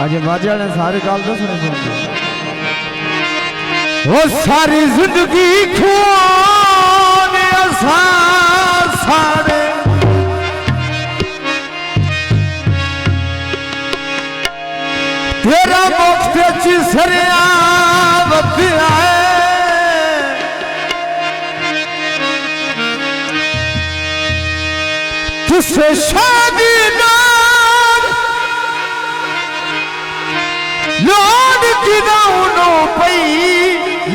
आज बाजा ने सारी गाल तो सुनी सुन वो सारी जिंदगी खोने सारे तेरा मुफ्त चिसरिया बतिया तुझसे शादी लाड की दाउनो पई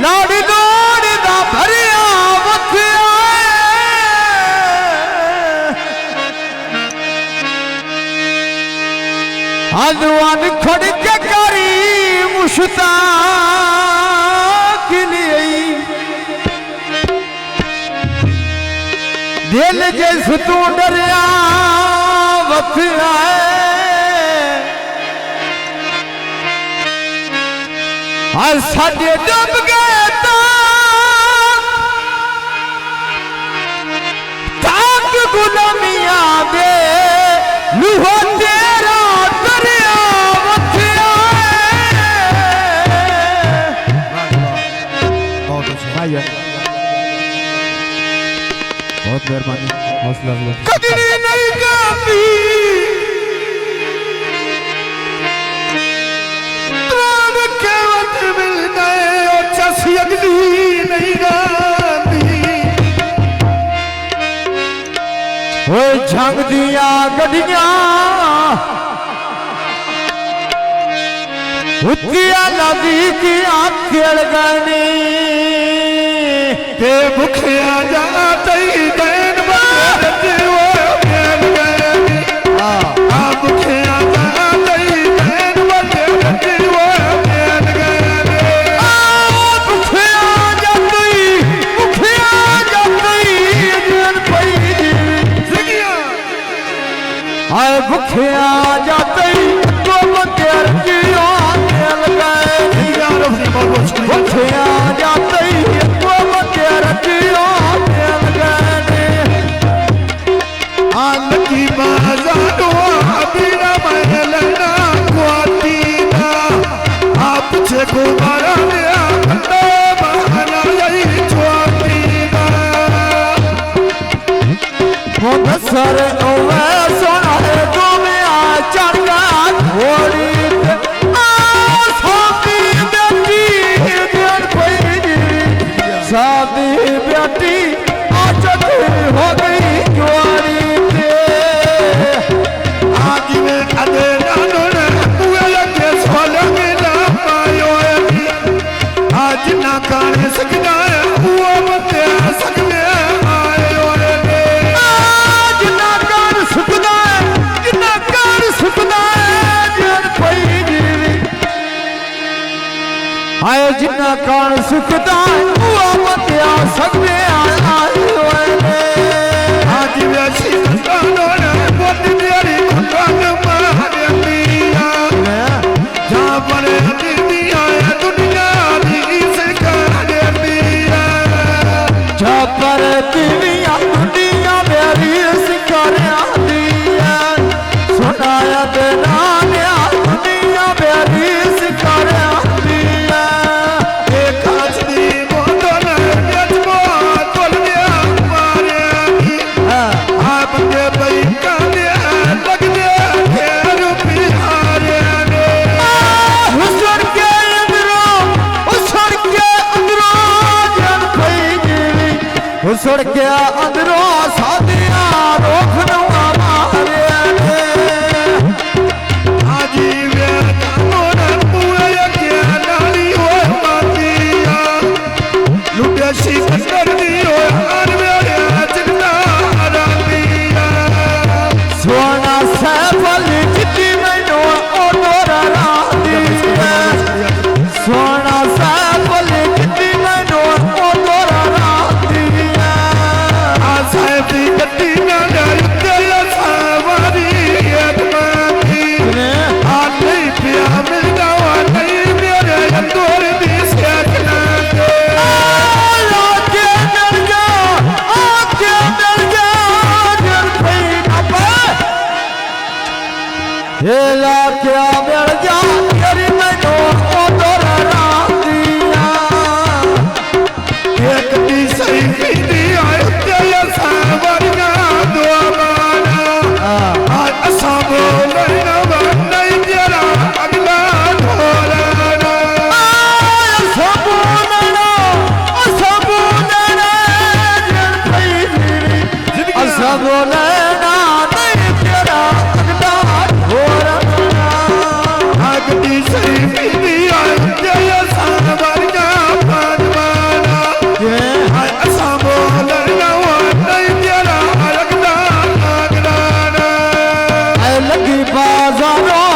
लाड लाड दा भरिया वथिया आलवान खड़ के करी मुश्ताक लिए दिल जैस तू डरिया वथिया और साडे डूब गए ताक गुलामिया दे लूहो तेरा दरिया वथिया बहुत अच्छा बहुत मेहरबानी हौसला कदरी नहीं काफी अगली नहीं गाती वो झंग दिया गड्डियां उत्तिया नदी की आंखें गनी ते भूखिया जाते ही दैन बदलते वो प्यार गनी भूखिया जाते ही दैन बदलते वो प्यार गनी आए भूखिया जाते तो बतेर की आंखें लगाए भूखिया जाते तो बतेर की आंखें लगाए आन की बाजारो अबीरा महलना क्वाटीना आप से गुबारा लिया तो बहाना यही क्वाटीना वो नसर ओवे सोना है तो मैं आ चढ़ा घोड़ी शादी बेटी आज हो गई जुआरी आज में अदे नानों पूरे के सोल में ना पायो आज ना काने सकना है वो बते सकने आयो रे आज ना कान सुखना है जिना कान सुखना है जन कोई जीवी आए जिना कान सुखदा वो बतिया सकने आयो रे आज वैसी कानो ने बोल मेरी खुदान मारे मिया जा बने दुनिया दुनिया दी से काने मिया जा पर दुनिया दुनिया मेरी सिकारिया दिया सुनाया तेरा दुनिया मेरी सिकारिया सुड़ के अंदरों सादिया रोख दूंगा मारे आजी वे कानून पूरे के नाली हो मातिया लुटे सी कर दियो हर मेरे चिकना रातिया सोना से फल जितनी मैंने ओ तोरा रातिया सोना से फल जितनी मैंने ओ तोरा हेला क्या मिल जा तेरी मैनू उधर रातिया एक दी सही पीती आए तेरे सावरिया दुआमाना आज असा बोलना नहीं तेरा अगला ढोलना सब बोलना सब बोलना नहीं तेरा अगला ढोलना आग दी सही पीती आए तेरे सावरिया दुआमाना आज असा बोलना नहीं तेरा अगला ढोलना लगी बाजारों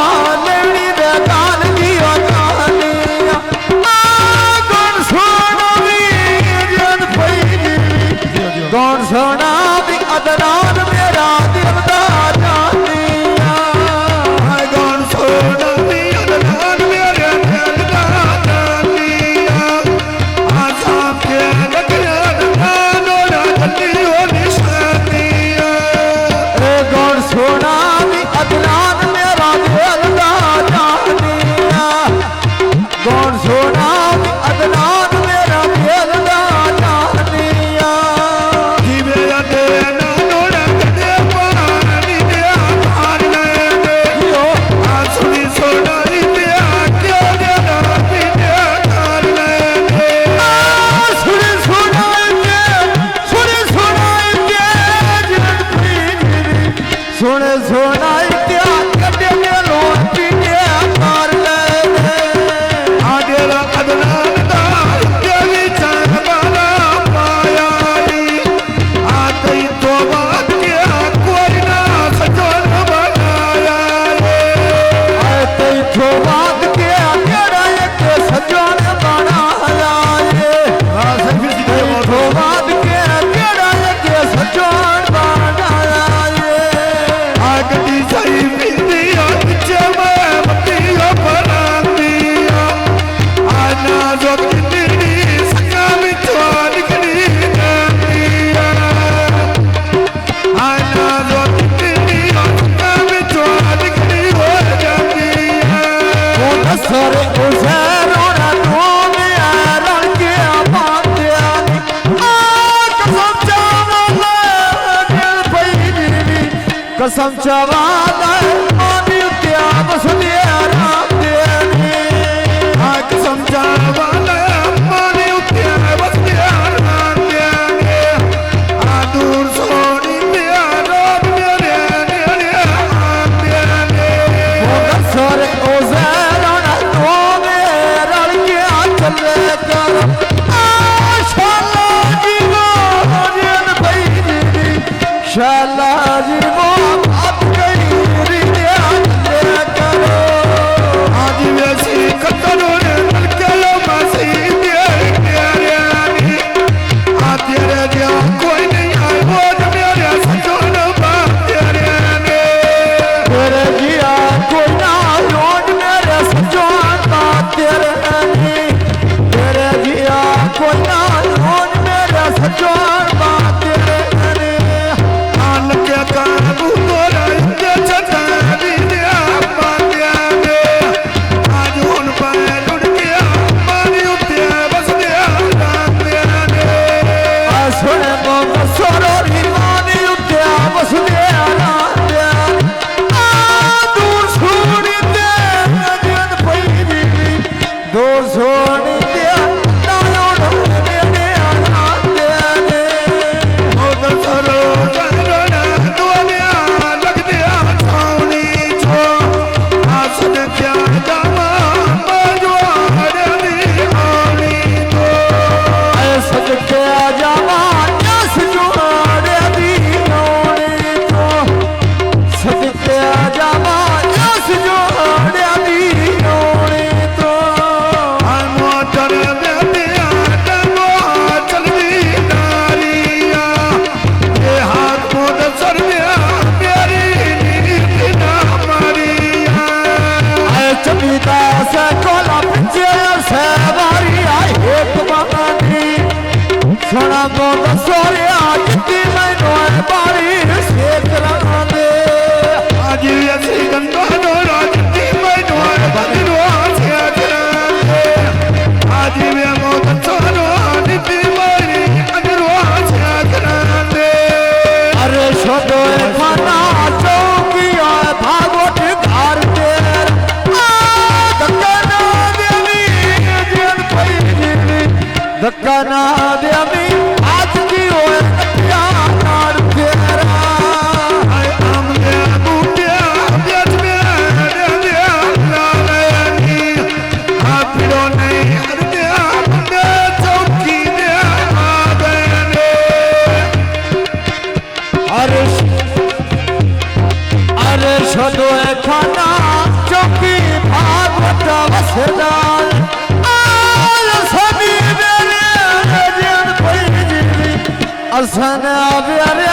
लेनी दे कान की कहानियां कौन सोना भी जन पई कौन सोना भी अदनान मेरा दिल दा जानिया कौन सोना दी अदनान मेरे दिल दा जानिया आसा के लगया नानो ना जल्दी हो निशानिया कौन सोना भी अदनान मेरा दिल दा जानिया कौन सोना भी अदनान मेरा दिल दा जानिया जीवे अदे नानो ना कदे पानी दे आधार ने आ सुनी सोना दी दे के दे ना दी दे आधार ने सुने सुनाई क्या कटे में लोट पीटे मार ले आदेला अदनान दा देवी चांदबाला पायाली आतई तो बात के कोई ना सजोन बनाया आए तई थो बात के केड़ा एक सजन बनाया ये तई थो बात के केड़ा एक सजन बनाया ये आगदी सही बिंदी अच्छे में मतिया बनांदिया आना जो कितनी संगा में निकली जांदिया आना जो कितनी संगा में निकली हो जांदिया सरे उसेरो ना तू मेरा के बातिया कसम चावाला मानी क्या बस दिया राम देनी कसम चावाला मानी उठ्या बस दिया राम देने दूर सोनी दिया रोब मेरे नेड़े आम देने सरे उसेरो ना तू मेरा के चले कर शाला जी वो जन भाई शाला जी वो आप गई रिया करो आज वैसी कतरो ने मिलके लो मसी तेरे आ तेरे दिया कोई नहीं आए वो जो मेरे सजोन बाप तेरे ने तेरे जिया कोई ना रोज मेरे सजोन बात तेरे तेरे जिया कोई ना रोज मेरे सजोन बात तेरे आन के काबू तोरा इंदे चटानी दिया पातिया ने आज उन पाए लुट गया मानी उठे बस दिया राम ने सुने बाबा सोरो रीवानी उठ्या बस दिया दूर सोनी दे नदियन पई दूर सोनी दे नायो ढोले दे आने सरो चंद्रना दुनिया लग दिया छावनी छो आसन क्या जामा मजवाड़े दी आनी तो सच के जावा जस जोड़े दी नोने तो सच के जावा जस जोड़े दी नोने तो मोटर में दिया डमो चलती नारिया ये हाथ मोद सर में मेरी नीति ना मारिया चबीता से कोला पिछे से बारी आई एक बानी सोना बोल सोरे आज की मैनू बारी से करा दे आज ये गंगा हसन अबे